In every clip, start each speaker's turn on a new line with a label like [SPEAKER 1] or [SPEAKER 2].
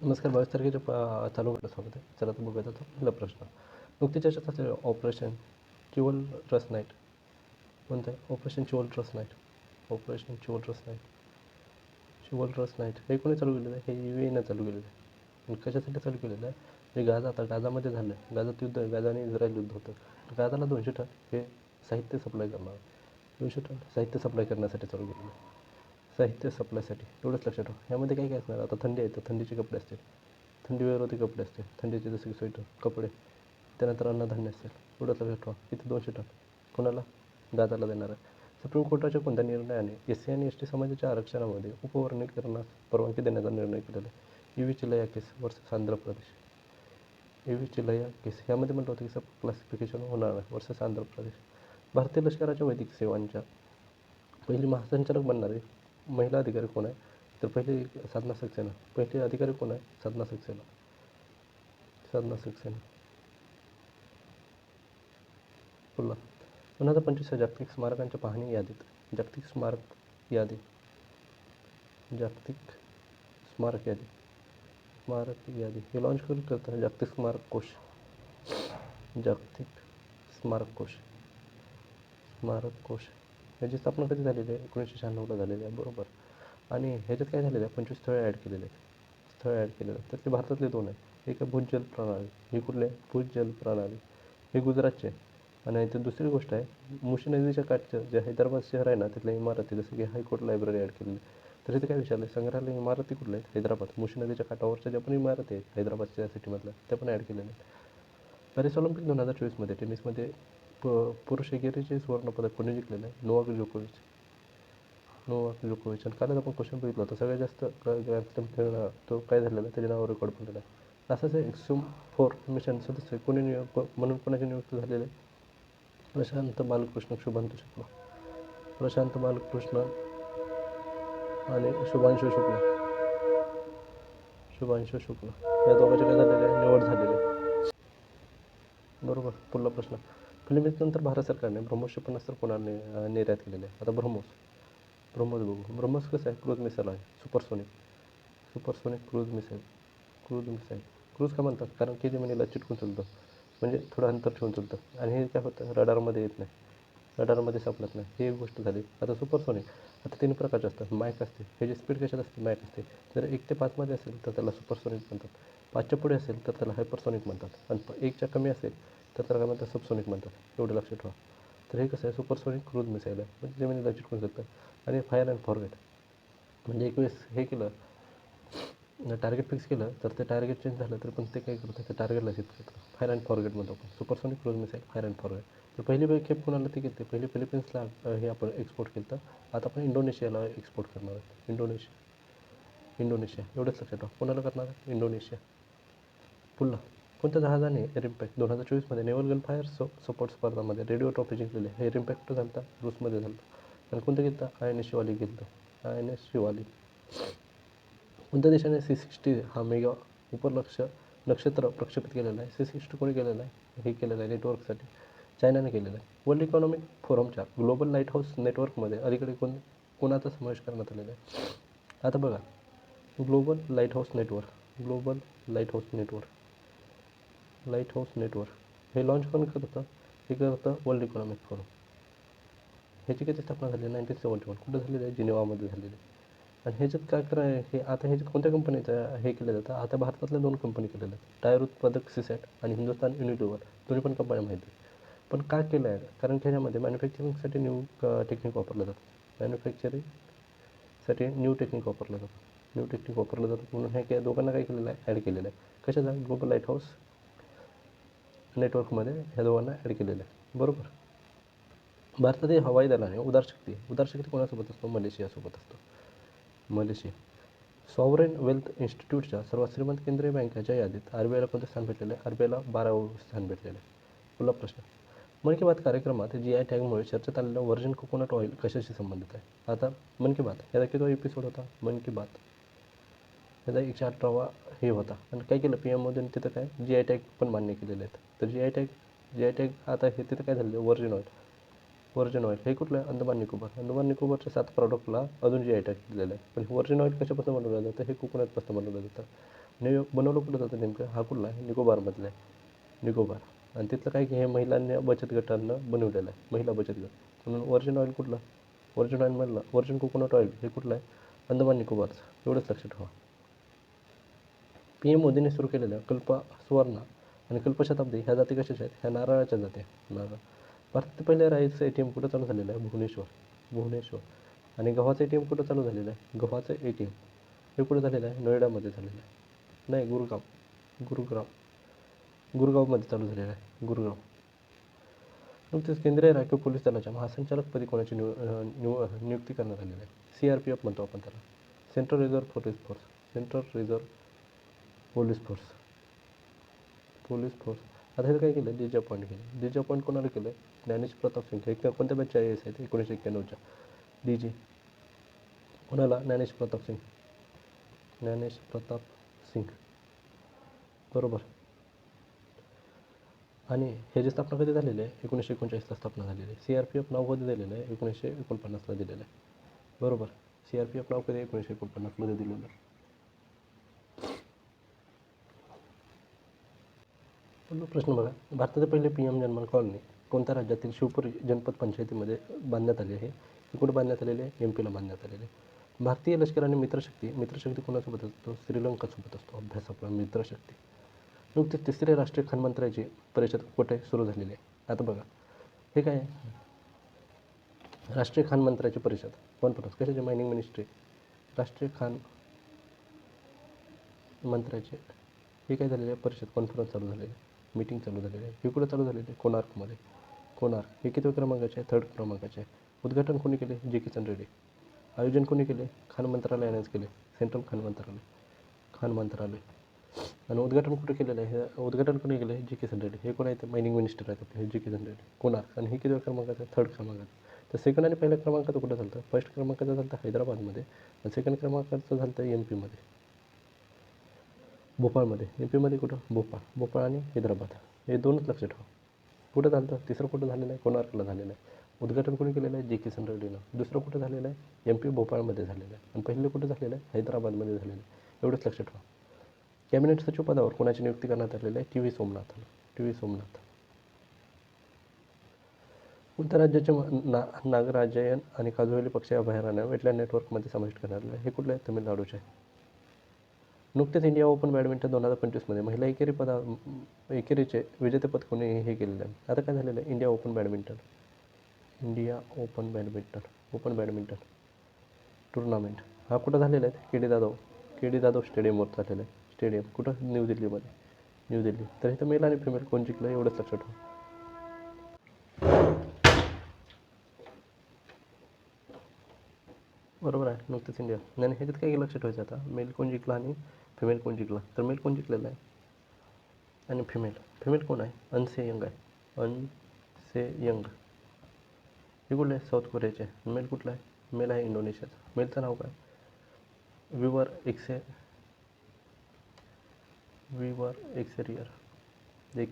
[SPEAKER 1] नमस्कार. 22 तारखेच्या चालू स्वागत आहे. चला तर बघूयात आता पहिला प्रश्न. नुकतीच यशात असलेलं ऑपरेशन चिवलरस नाईट कोणतं आहे? Operation Chivalrous Knight. Operation Chivalrous Knight हे कोणी चालू केलेलं आहे? हे UAE ने चालू केलेलं आहे. आणि कशासाठी चालू केलेलं आहे? हे गाझामध्ये झालं. गाझात युद्ध, गाझा आणि इस्रायल युद्ध होतं. गाझाला 200 टन हे साहित्य सप्लाय करणार. 200 टन साहित्य सप्लाय करण्यासाठी चालू केलेलं आहे. साहित्य सप्लायसाठी एवढंच लक्षात ठेवा. यामध्ये काय काय असणार? आता थंडी आहे तर थंडीचे कपडे असतील, थंडीविरोधी कपडे असतील, थंडीचे जसे की स्वेटर, कपडे, त्यानंतर अन्नधान्य असेल. एवढंच लक्षात ठेवा. इथे 200 टन कोणाला? गाझाला देणार आहे. सुप्रीम कोर्टाच्या कोणत्या निर्णयाने SC आणि ST समाजाच्या आरक्षणामध्ये उपवर्गीकरणास परवानगी देण्याचा निर्णय केलेला आहे? EV चिलया केस वर्सेस आंध्र प्रदेश. EV चिलया केस यामध्ये म्हटलं होतं की सब क्लासिफिकेशन होणार आहे वर्सेस आंध्र प्रदेश. भारतीय लष्कराच्या वैद्यकीय सेवांच्या पहिली महासंचालक बनणारे महिला अधिकारी कोण आहे? तर पहिली साधना सक्सेना. पहिले अधिकारी कोण आहे? साधना सक्सेना. साधना सक्सेना. बोला. 2025 जागतिक स्मारकांच्या पाहणी यादीत जागतिक स्मारक यादी हे लॉन्च करून करतं जागतिक स्मारक कोश. ह्याची स्थापना कधी झालेली आहे? 1996ला झालेली आहे. बरोबर. आणि ह्याच्यात काय झालेलं आहे? 25 स्थळे ॲड केलेले आहेत. तर ते भारतातले 2 आहे. एक आहे भुज जल प्रणाली. ही कुठली आहे? भुज जल प्रणाली. हे गुजरातचे आहे. आणि इथे दुसरी गोष्ट आहे, मुशी नदीच्या काठचं जे हैदराबाद शहर आहे ना, तिथल्या इमारती जसं की हायकोर्ट लायब्ररी ॲड केलेली. तर इथे काय विचारलं आहे? संग्रहालय इमारती कुठल्या आहेत? हैदराबाद. मुशी नदीच्या काठावरच्या ज्या पण इमारती आहेत हैदराबादच्या सिटीमधल्या, त्या पण ॲड केलेल्या आहेत. पॅरिस ऑलिम्पिक 2024मध्ये टेनिसमध्ये पुरुष एकेरीचे सुवर्णपदक कोणी जिंकलेलं आहे? नोवाक जोकोविच. आणि कालच आपण क्वेश्चन बघितलं होतं, सगळ्यात जास्त ग्रँड स्लॅम खेळणं तो काय झालेला आहे? त्याच्या नावावर रेकॉर्ड बनलेला आहे. नासाचे एक्सुम 4 मिशन सदस्य कोणी म्हणून कोणाची नियुक्त झालेले? प्रशांत बालकृष्ण आणि शुभांशु शुक्ला या दोघांचे काय झालेले आहे? निवड झालेली आहे. बरोबर. पुढला प्रश्न. फिल्मीनंतर भारत सरकारने ब्रह्मोस क्षेपणास्त्र कोणाला निर्यात केलेले आहे? आता ब्रह्मोस बघू. ब्रह्मोस कसं आहे? क्रूज मिसाईल आहे. Supersonic cruise missile. क्रूज का म्हणतात? कारण की जमिनीला चिटकून चालतं, म्हणजे थोडं अंतर ठेवून चालतं. आणि हे काय होतं? रडारमध्ये येत नाही, रडारमध्ये सापडत नाही. ही एक गोष्ट झाली. आता सुपरसोनिक आता 3 प्रकारचे असतात. मॅक असते, ह्याची स्पीड कशात असते? मॅक असते. जर 1 ते 5मध्ये असेल तर त्याला सुपरसोनिक म्हणतात. 5च्या पुढे असेल तर त्याला हायपरसोनिक म्हणतात. आणि 1च्या कमी असेल तर त्याला काय म्हणतात? सबसोनिक म्हणतात. एवढं लक्षात ठेवा. तर हे कसं आहे? सुपरसोनिक क्रूज मिसाईल आहे, म्हणजे जमिनीला चिटकून चालतं. आणि फायर अँड फॉरगेट, म्हणजे एक वेळेस हे केलं, टार्गेट फिक्स केलं तर ते टार्गेट चेंज झालं तर पण ते काय करतं? त्या टार्गेटला हिट करतं. फायर अँड फॉरगेट म्हणतो आपण. Supersonic cruise missile, fire and forget. तर पहिली खेप कोणाला ती घेते? पहिली फिलिपिन्सला हे आपण एक्सपोर्ट केलं तर आता आपण इंडोनेशियाला एक्सपोर्ट करणार आहोत. इंडोनेशिया एवढंच लक्षात ठेवा. कोणाला करणार आहे? इंडोनेशिया. पुढला. कोणत्या जहाजाने रिम्पॅक्ट 2024मध्ये नेव्हल गन फायर सपोर्ट स्पर्धामध्ये रेडिओ ट्रॉफी जिंकलेली आहे? हे रिम्पॅक्ट कुठं झालं? रूसमध्ये झालं. आणि कोणतं घेतलं? INS शिवाली घेतलं. कोणत्या देशाने C60 हा मेगा नक्षत्र प्रक्षेपित केलेला आहे? C60 कोणी केलेला आहे? हे केलेलं आहे नेटवर्कसाठी, चायनाने केलेलं आहे. वर्ल्ड इकॉनॉमिक फोरमच्या ग्लोबल लाईट हाऊस नेटवर्कमध्ये अलीकडे कोणाचा समावेश करण्यात आलेला आहे? आता बघा, ग्लोबल लाईट हाऊस नेटवर्क हे लॉन्च कोण करत होतं? हे करत होतं वर्ल्ड इकॉनॉमिक फोरम. ह्याची कधी स्थापना झाली? 1971. कुठं झालेली आहे? जिनेवामध्ये झालेली आहे. आणि ह्याच्यात काय हे आता ह्याच्यात कोणत्या कंपनीचं हे केलं जातं? आता भारतातल्या 2 कंपनी केलेल्या आहेत. टायर उत्पादक सीसॅट आणि हिंदुस्तान युनिलिव्हर, दोन्ही पण कंपन्या माहिती आहे. पण का केलं आहे? कारण की ह्याच्यामध्ये मॅन्युफॅक्चरिंगसाठी न्यू टेक्निक वापरलं जातं. म्हणून हे दोघांना काय केलेलं आहे? ॲड केलेलं आहे. कशाचा? ग्लोबल लाईट हाऊस नेटवर्कमध्ये ह्या दोघांना ॲड केलेलं आहे. बरोबर. भारतातील हवाई दलाने उदारशक्ती कोणासोबत असतो? मलेशियासोबत असतो. सॉव्हरेन वेल्थ इन्स्टिट्यूटच्या सर्वात श्रीमंत केंद्रीय बँकाच्या यादीत RBIला कोणते स्थान भेटलेलं आहे? RBIला 12वे स्थान भेटलेलं आहे. पुढला प्रश्न. मन की बात कार्यक्रमात GI टॅगमुळे चर्चेत आलेलं व्हर्जिन कोकोनट ऑइल कशाशी संबंधित आहे? आता मन की बात याचा कितवा एपिसोड होता? मन की बात याचा 118वा हे होता. आणि काय केलं PM मोदींनी तिथं काय GI टॅग पण मान्य केलेले आहेत. तर GI टॅग आता हे तिथं काय झालेलं? व्हर्जिन ऑइल हे कुठलं आहे? अंदमान निकोबारच्या 7 प्रॉडक्टला अजून GI टॅग दिलेलं आहे. पण व्हर्जिन ऑइल कशापासून बनवलं जातं? हे कोकोनटपासून बनवलं जातं. बनवलं कुठं जातं नेमकं, हा कुठला आहे, निकोबारमधला आहे, निकोबार. आणि तिथलं काय की हे महिलांनी बचत गटांना बनवलेलं आहे, महिला बचत गट. म्हणून व्हर्जिन ऑइल कुठला, व्हर्जिन ऑइलमधला व्हर्जिन कोकोनट ऑइल हे कुठलं आहे, अंदमान निकोबारचं. एवढंच लक्षात ठेवा. PM मोदींनी सुरू केलेल्या कल्प सुवर्णा आणि कल्पशताब्दी ह्या जाती कशाच्या आहेत, ह्या नारळाच्या जाती आहेत. नारळ. भारतात पहिले राईचं ATM कुठं चालू झालेलं आहे, भुवनेश्वर. आणि गव्हाचं ATM कुठं चालू झालेलं आहे, गव्हाचं ATM हे कुठं झालेलं आहे, नोएडामध्ये झालेलं आहे. नाही, गुरगावमध्ये चालू झालेलं आहे, गुरगाव. नुकतेच केंद्रीय राखीव पोलीस दलाच्या महासंचालकपदी कोणाची नियुक्ती करण्यात आलेली आहे. CRPF म्हणतो आपण त्याला, सेंट्रल रिझर्व्ह पोलीस फोर्स. आता हे काय केलं, डीजी अपॉइंट केलं. डीजी अपॉइंट कोणाला केलं, ज्ञानेश प्रताप सिंग. हे कोणत्या बॅचचे IAS आहेत, 1991च्या DG. कोणाला, ज्ञानेश प्रताप सिंग. बरोबर. आणि ह्याची स्थापना कधी झालेली आहे, 1939ला स्थापना झालेली आहे. CRPF नाव कधी दिलेलं आहे, 1949ला दिलेलं आहे. बरोबर. CRPF नाव कधी 1949मध्ये दिलेलं आहे. प्रश्न बघा, भारताचे पहिले PM जनमन कॉलनी कोणत्या राज्यातील शिवपूर जनपद पंचायतीमध्ये बांधण्यात आली आहे. हे कुठे बांधण्यात आलेले आहे, MP ला बांधण्यात आलेले आहे. भारतीय लष्कर आणि मित्रशक्ती कोणासोबत असतो, श्रीलंकासोबत असतो. अभ्यास आपला मित्रशक्ती. नुकतीच तिसरे राष्ट्रीय खानमंत्र्याची परिषद कुठे सुरू झालेली आहे. आता बघा, हे काय आहे, राष्ट्रीय खानमंत्र्याची परिषद कॉन्फरन्स कशाची, मायनिंग मिनिस्ट्री. राष्ट्रीय खान मंत्र्याचे हे काय झालेलं आहे, परिषद कॉन्फरन्स चालू झालेली आहे, मीटिंग चालू झालेली आहे. हे कुठं चालू झालेली आहे, कोणार्कमध्ये. हे किती क्रमांकाचे आहे, 3rd क्रमांकाचे आहे. उद्घाटन कोणी केले, J. किशन रेड्डी. आयोजन कोणी केले, खान मंत्रालयानेच केले, सेंट्रल खान मंत्रालय. आणि उद्घाटन कुठे केलेलं आहे, हे उद्घाटन कोणी केलं आहे, J. किशन रेड्डी. हे कोण आहेत, मायनिंग मिनिस्टर आहेत आपले, J. किशन रेड्डी. कोणार्क. आणि हे किती क्रमांकाचं आहे, 3rd क्रमांकाचं. तर सेकंड आणि पहिल्या क्रमांकाचं कुठं झालं, फर्स्ट क्रमांकाचं झालं हैदराबादमध्ये, आणि सेकंड क्रमांकाचं झालं MP मध्ये, भोपाळमध्ये. MP मध्ये कुठं, भोपाळ आणि हैदराबाद. हे दोनच लक्षात ठेवा. कुठं झालं, तिसरं कुठं झालेलं आहे, कोणार्कला झालेलं आहे. उद्घाटन कोणी केलेलं आहे, J. किशन रेड्डीनं. दुसरं कुठं झालेलं आहे, MP भोपाळमध्ये झालेलं आहे. आणि पहिलं कुठं झालेलं आहे, हैदराबादमध्ये झालेलं आहे. एवढंच लक्षात ठेवा. कॅबिनेट सचिव पदावर कोणाची नियुक्ती करण्यात आलेली आहे, TV सोमनाथ. कोणत्या राज्याचे नागराजयन आणि काजूवेली पक्षी अभयारण्य वेटलँड नेटवर्कमध्ये समाविष्ट करण्यात आले. हे कुठले आहे, तमिळनाडूचे. नुकतेच इंडिया ओपन बॅडमिंटन 2025मध्ये महिला एकेरीचे विजेतेपद कोणी हे केलेलं आहे. आता काय झालेलं आहे, इंडिया ओपन बॅडमिंटन टुर्नामेंट हा कुठं झालेला आहे, KD जाधव स्टेडियमवर झालेलं आहे. स्टेडियम कुठं, न्यू दिल्ली. तर इथं मेल आणि फिमेल कोण जिंकलं, एवढंच लक्षात ठेवा. बरोबर आहे, नुकतेच इंडिया. नाही, ह्याच्यात काय लक्षात ठेवायचं आता, मेल कोण जिंकला आणि फिमेल कोण जिंकला. तर मेल कोण जिंकलेला आहे, आणि फिमेल कोण आहे, अनसे यंग हे कुठलं आहे, साऊथ कोरियाचे. मेल कुठला आहे, मेल आहे इंडोनेशियाचा. मेलचं नाव काय, विवर एक्सेरियर. हे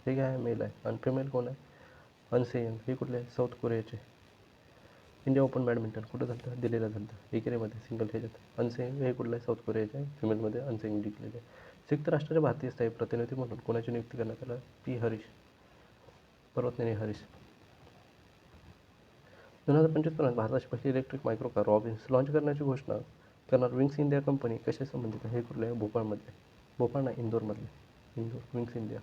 [SPEAKER 1] काय आहे, मेल आहे. आणि फिमेल कोण आहे, अनसे यंग. हे कुठले आहे, साऊथ कोरियाचे. इंडिया ओपन बॅडमिंटन कुठं झालं, दिल्लीला झालं, एकेरीमध्ये सिंगल ह्याच्यात. अनसे यंग हे कुठलं आहे, साऊथ कोरियाचे आहे. फिमेलमध्ये अनसे यंग जिंकलेले आहे. संयुक्त राष्ट्राच्या भारतीय स्थायी प्रतिनिधी म्हणून कोणाची नियुक्ती करण्यात आली, पर्वतनेनी हरीश. 2025 भारताची पहिली electric micro car Robbins launch करण्याची घोषणा करणार विंग्स इंडिया कंपनी कशाशी संबंधित आहे. हे कुठले आहे, भोपाळ नाही, इंदोर. Wings India.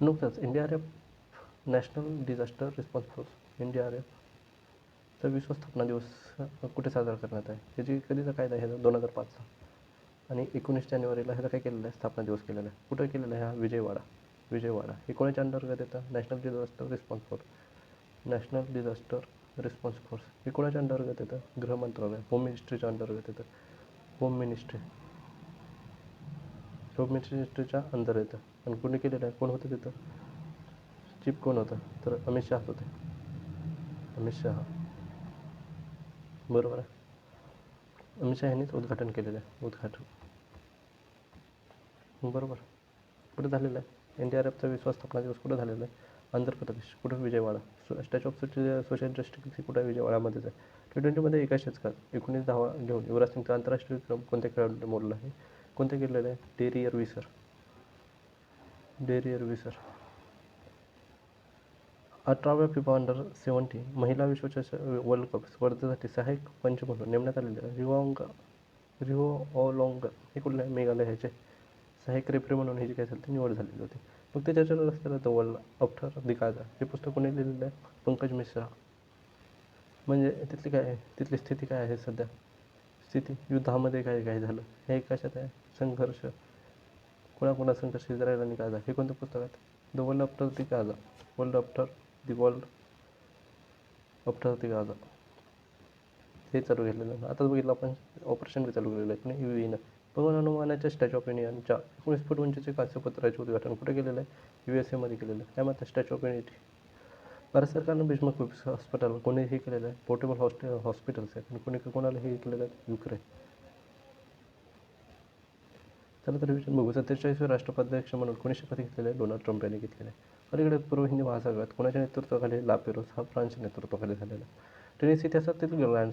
[SPEAKER 1] नुकताच NDRF National Disaster Response Force NDRFचा 20वा स्थापना दिवस कुठे साजरा करण्यात आहे. ह्याची कधीचा कायदा आहे, 2005चा. आणि 19 जानेवारीला ह्याचा काय केलेलं आहे, स्थापना दिवस केलेला आहे. कुठं केलेला आहे, हा विजयवाडा. हे कोणाच्या अंतर्गत येतं, नॅशनल डिझास्टर रिस्पॉन्स फोर्स. हे कोणाच्या अंतर्गत येतं, गृह मंत्रालय, होम मिनिस्ट्रीच्या अंतर्गत येतं. होम मिनिस्ट्रीच्या अंतर येतं. आणि कोणी केलेलं आहे, कोण होतं तिथं, चीफ कोण होतं, तर अमित शहा होते. बरोबर आहे. अमित शहा यांनीच उद्घाटन केलेलं आहे. बरोबर. कुठं झालेलं आहे, NDRFचा 20वा स्थापना दिवस कुठं झालेला आहे, आंध्र प्रदेश. कुठं, Vijayawada. Statue of social justice कुठं आहे, विजयवाड्यामध्येच आहे. T20मध्ये एका षटकात 19 धावा घेऊन युवराज सिंगचा आंतरराष्ट्रीय विक्रम कोणत्या खेळाडूने मोडला आहे? कोणत्या केलेलं आहे? डेरियर विसर. 18व्या फिफा अंडर-17 महिला विश्वचषक वर्ल्ड कप स्पर्धेसाठी सहाय्यक पंच म्हणून नेमण्यात आलेले रिओ ऑलोंगर हे कुठल्या मेघालयाचे सहाय्यक रेफरी म्हणून ही जी काय झाली ती निवड झालेली होती. मग ते चर्चेवर असलेलं द वर्ल्ड आफ्टर द कायदा हे पुस्तक कोणी लिहिलेलं आहे? पंकज मिश्रा. म्हणजे तिथली काय आहे, तिथली स्थिती काय आहे सध्या, स्थिती युद्धामध्ये काय काय झालं, हे कशात आहे, संघर्ष कोणाकोणा संघर्ष, इस्रायल आणि गाझा, हे कोणतं पुस्तक आहे? The world after the Gaza. World after the Gaza हे चालू केलेलं. आता बघितलं आपण ऑपरेशन बी चालू केलेलं आहे पण UAEनं. भगवान हनुमानाच्या स्टॅच्यू ऑफ युनियनच्या 19 फूट उंचीचे कांस्यपत्राचे उद्घाटन कुठे केलेलं आहे? USA मध्ये केलेलं आहे. काय म्हणतात? Statue of unity. भारत सरकारनं भीष्मक हॉस्पिटल कोणी हे केलेलं आहे? पोर्टेबल हॉस्पिटल्स आहेत आणि कोणाला हे केलेलं आहे? युक्रेन. चला तर रिव्हिजन बघू. 47वे राष्ट्राध्यक्ष म्हणून कोणी शपथ घेतलेले आहे? डोनाल्ड ट्रम्प यांनी घेतलेले आहे. अलीकडे पूर्व हिंदी महासागरात कोणाच्या नेतृत्वाखाली ला पेरोस हा फ्रान्सच्या नेतृत्वाखाली झालेला आहे. टेनिस इतिहासातील ग्रँड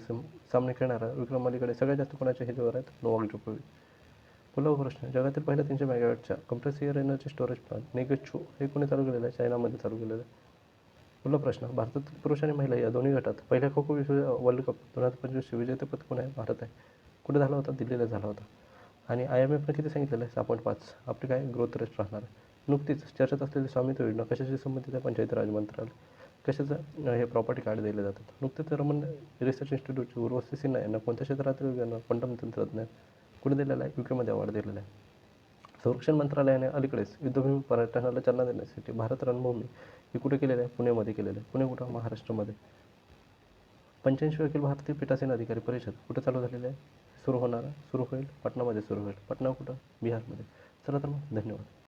[SPEAKER 1] सामने खेळणारा विक्रम अलीकडे सगळ्यात जास्त कोणाच्या ह्याच्यावर आहेत? नोवाक जोकोविच. पुढला प्रश्न. जगातील पहिल्या 300 मेगावॅटच्या कम्प्रेसिव्ह एनर्जी स्टोरेज प्लांट नेगेचू हे कोणी चालू केलेलं आहे? चायनामध्ये चालू केलेलं आहे. पुढला प्रश्न. भारतातील पुरुष आणि महिला या दोन्ही गटात पहिल्या खो खो वर्ल्ड कप 2025 विजेतेपद कोण आहे? भारत आहे. कुठे झाला होता? दिल्लीला झाला होता. आणि IMFनं किती सांगितलेलं आहे? 6.5 आपली काय ग्रोथ रेट राहणार आहे. नुकतीच चर्चेत असलेली स्वामित्व योजना कशाशी संबंधित आहे? पंचायती राज मंत्रालय. कशाचं हे प्रॉपर्टी कार्ड दिले जातात. नुकतेच रमन रिसर्च इन्स्टिट्यूटची उर्वशी सिन्हा यांना कोणत्या क्षेत्रातील विज्ञान क्वांटम तंत्रज्ञान कुठे दिलेलं आहे? UKमध्ये अवॉर्ड दिलेला आहे. संरक्षण मंत्रालयाने अलीकडेच युद्धभूमी पर्यटनाला चालना देण्यासाठी भारत रणभूमी ही कुठे केलेलं आहे? पुण्यामध्ये केलेलं आहे. पुणे कुठं? महाराष्ट्रामध्ये. 85वी अखिल भारतीय पीठासीन अधिकारी परिषद कुठे चालू झालेली आहे? सुरू होईल पटनामध्ये सुरू होईल. पटना कुठं? बिहारमध्ये. चला तर मग धन्यवाद.